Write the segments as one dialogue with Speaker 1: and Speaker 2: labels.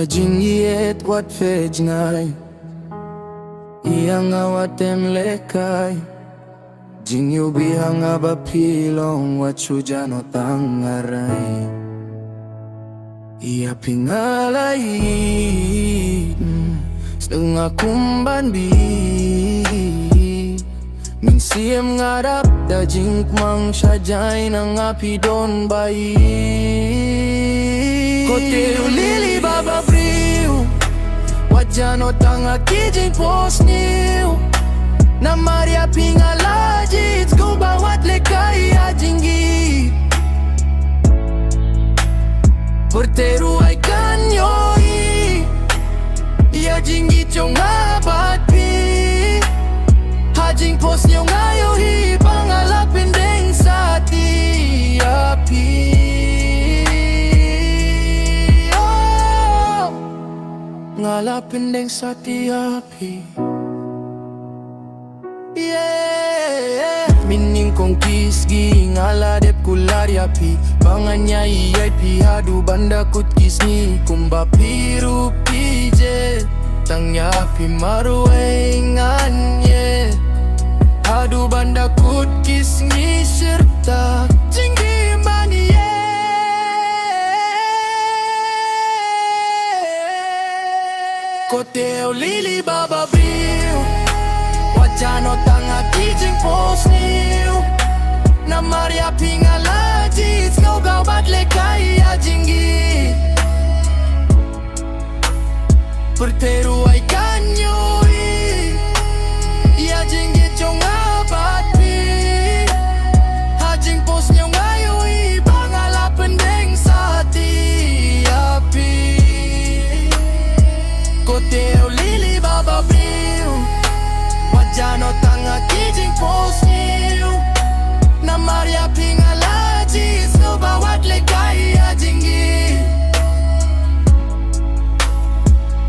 Speaker 1: jingiet wat fej ngai Ianga watem lekai Jingyu bihanga bapilong wat sujano tangarai Ia pingalai setengah kumbandi Min siem ngarap da jingkmang syajai nang api don bayi Ko Tiew Lili bhabriew wajano tanga ki jingphohsniew na Maria pingalajit ko bawat lekay ajingi Berteru ay kanyoi ia jingi chong abat pi jingphohsniew ngayo hi pangalapin deng sa tiapi oh, ngalapin deng sa tiapi yeah. Mining kong kisgi ngaladep kulari api Banganya iyay pihadu banda kut kisni Kumba piru pije Tangnya api maruay nganye Hadu banda kut kisni serta Jinggi mani Ko Tiew Lili bhabriew wajano tanga ki jingphohsniew na Maria pingalajit kau gawat lekay ajingi Berteru ay kanyoi ia jingi chong abat pi jingphohsniew ngayon pangalapan deng sa tiapi Ko Tiew Lili bhabriew wajano tanga ki jingphohsniew na Maria pingalajit kau bawat lekay ajingi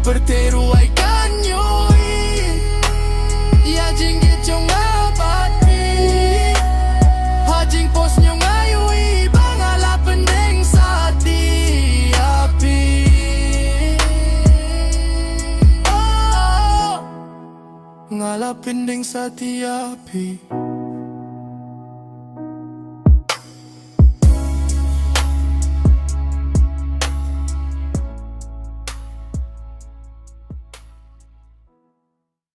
Speaker 1: Berteru ay kanyoi ia jingi chong abat pi jingphohsniew ngayon pangalapan deng sa tiapi oh, ngalapin deng sa tiapi